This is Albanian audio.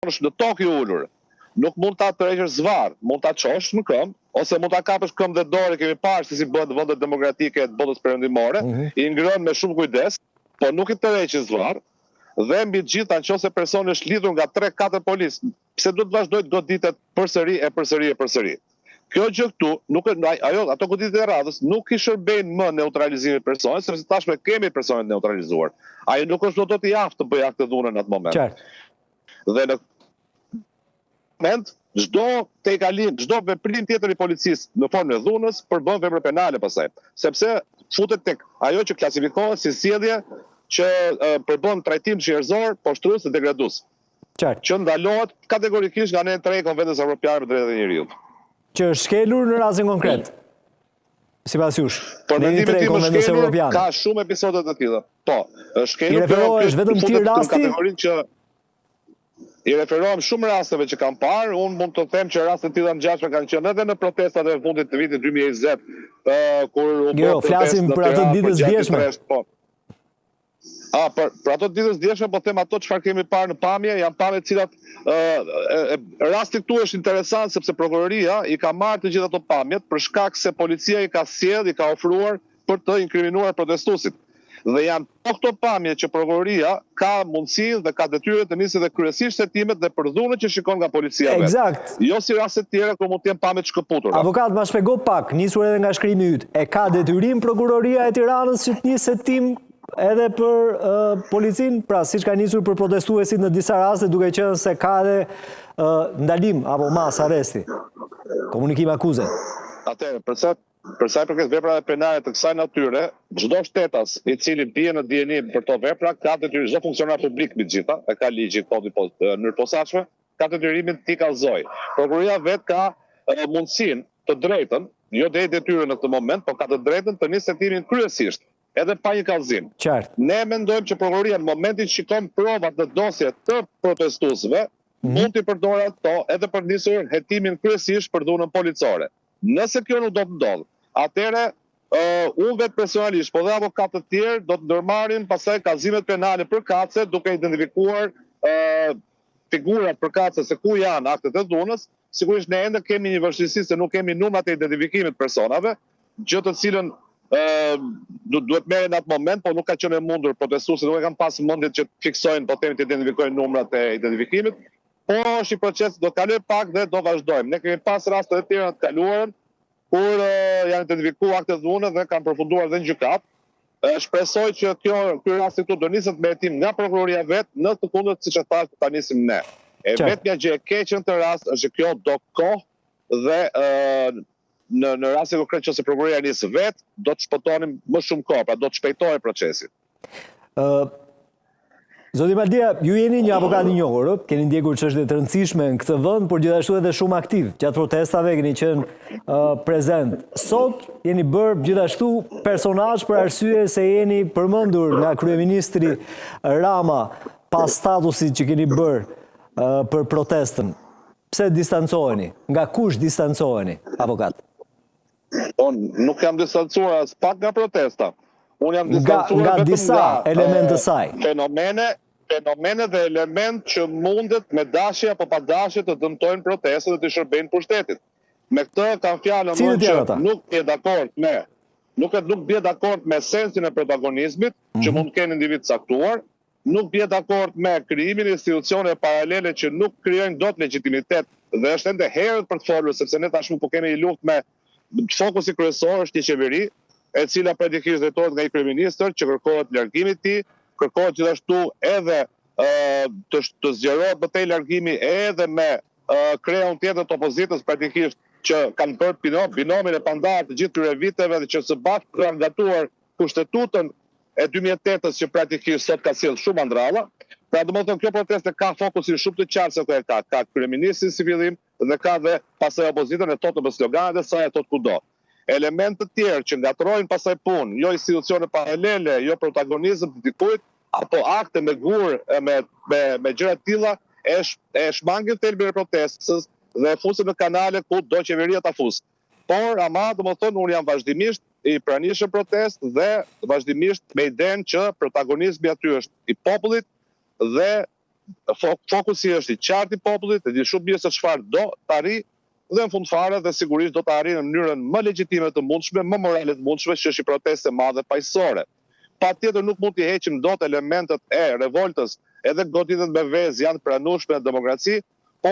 kapësh në tokë i ulur, nuk mund ta tërheqësh zvarr, mund ta çosh në këmbë, ose mund ta kapësh këmbë dhe dorë, kemi parë se si bëhet në vendet demokratike të botës perëndimore, i ngrën me shumë kujdes, po nuk i tërheqësh zvarr, dhe mbi të gjitha nëse personi është lidhur nga 3-4 policë, pse duhet vazhdoj të goditet përsëri. Kjo gjë këtu, ato goditjet e radhës nuk i shërbejnë më neutralizimit personit, sepse tashme kemi personet neutralizuar. Ajo nuk është do të jaftë të bëj akte dhune në atë moment. Dhe në moment, çdo veprim tjetër i policisë në formë e dhunës përbën vepër penale pastaj, sepse futet tek ajo që klasifikohet si sjellje që përbën trajtim njerëzor, poshtrues dhe degradues. Që ndalohet kategorikisht nga ne tre Konventës Evropiane për Drejtat e Njerëzit. Që është shkelur në rastin konkret. Sipas jush. Por mendimin tim është shkelur, ka shumë episode të tilla. Po, është shkelur. I referohesh vetëm këtij rasti? I referohem shumë rasteve që kam parë, unë mund të them që raste të tilla ngjashme kanë qenë edhe në protestat e fundit të vitit 2020, kur flasim për ato ditës vjeshme. Për ato ditës djeshme, po them ato çfarë kemi parë në pamje, janë pamje të cilat rasti këtu është interesant sepse prokuroria i ka marrë të gjitha ato pamjet për shkak se policia i ka sjellë, i ka ofruar për të inkriminuar protestuesit. Dhe janë këto pamje që prokuroria ka mundësi dhe ka detyrë të nisë dhe kryesisht hetimet dhe për dhunën që shikon nga policia vetë. Eksakt. Jo si raste të tjera kur mund të jenë pamje të shkëputura. Avokat, ma shpjego pak, nisur edhe nga shkrimi yt. E ka detyrim prokuroria e Tiranës që të nisë hetim edhe për policin, pra siç ka nisur për protestuesit në disa raste, duke qenë se ka edhe ndalim apo mas arresti, komunikim akuze. Atëherë, për sa i përket veprave penale të kësaj natyre, çdo shtetas i cili bie në dienim për këto vepra ka detyrë, çdo funksionar publik mbi të gjitha, e ka ligji kodit në mënyrë posaçme, ka detyrimin të kallëzojë. Prokuroria vetë ka mundësinë, të drejtën, jo detyrën në këtë moment, por ka të drejtën të nisë hetimin kryesisht, edhe pa një kallëzim. Ne mendojmë që prokuroria në momentin që shikon provat në dosje të protestuesve, mund të përdorë ato edhe për nisur hetimin kryesisht për dhunën policore. Nëse kjo nuk do të ndodhë, atëherë unë vetë personalisht, po dhe avokatë të tjerë do të ndërmarrin pastaj kallëzimet penale përkatëse, duke identifikuar figurat përkatëse se ku janë aktet e dhunës. Sigurisht ne ende kemi një vështirësi se nuk kemi numrat e identifikimit personave, gjë të cilën duhet merren në atë moment, po nuk ka qenë e mundur, protestuesit nuk e kanë pas mendjen që të fiksojnë, po të identifikojnë numrat e identifikimit. Po është i proces, do kaloj pak dhe do vazhdojmë. Ne kemi pas raste të tjera të kaluara kur janë identifikuar akte dhune dhe kanë përfunduar dhe në gjykat. Shpresoj që ky rasti këtu do niset me hetim nga prokuroria vetë, në të kundërt siç e thash ta nisim ne. Vetmja gjë e keqe në këtë rast është që kjo do kohë dhe në rastin konkret që se prokuroria nis vetë, do të shpëtonim më shumë kohë, pra do të shpejtohej procesi. Zoti Maldia, ju jeni një avokat i njohur, keni ndjekur çështje të rëndësishme në këtë vend, por gjithashtu edhe shumë aktiv. Gjatë protestave keni qenë prezent. Sot jeni bërë gjithashtu personazh për arsye se jeni përmendur nga kryeministri Rama pas statusit që keni bërë për protestën. Pse distancoheni? Nga kush distancoheni, avokat? Unë nuk jam distancuar as pak nga protesta. Unë jam distancuar nga disa elemente të saj. Fenomene dhe element që mundet me dashje apo pa dashje të dëmtojnë protestën dhe të shërbejnë pushtetit. Me këtë kam fjalën që nuk bie dakord me sensin e protagonizmit që mund të kenë individ caktuar, nuk bie dakord me krijimin e institucione paralele që nuk krijojnë dot legjitimitet dhe është ende herët për të folur sepse ne tashmë po kemi një luftë me fokusi kryesor është një qeveri e cila praktikisht drejtohet nga një kryeministër që kërkohet largimi i tij, kërkohet gjithashtu edhe të zgjerohet bëtej largimi edhe me kreun tjetër të opozitës praktikisht që kanë bërë binomin e pandar të gjithë këtyre viteve dhe që së bashku kanë gatuar kushtetutën e 2008-s që praktikisht sot ka sjellë shumë andralla. Pra domethënë kjo protestë ka fokusin shumë të qartë se ka kryeministin si fillim dhe ka dhe pastaj opozitën e thotë me sloganet e saj e thotë kudo. Elementë të tjerë që ngatrojnë pasaj punë, jo institucione paralele, jo protagonizëm të dikujt, apo akte me gur, me gjëra të tilla, e shmangin thelbin e protestës dhe fusin në kanale ku do qeveria ta fusë. Por, ama, domethënë, unë jam vazhdimisht i pranishëm protest dhe vazhdimisht me idenë që protagonizmi aty është i popullit dhe fokusi është i qartë i popullit, e di shumë mirë se çfarë do të arrijë dhe në fund fare dhe sigurisht do të arrijë në mënyrën më legjitime të mundshme, më morale të mundshme, që është i proteste madhe paqësore. Patjetër nuk mund t'i heqim dot elementet e revoltës, edhe goditjet me vezë janë pranueshme në demokraci,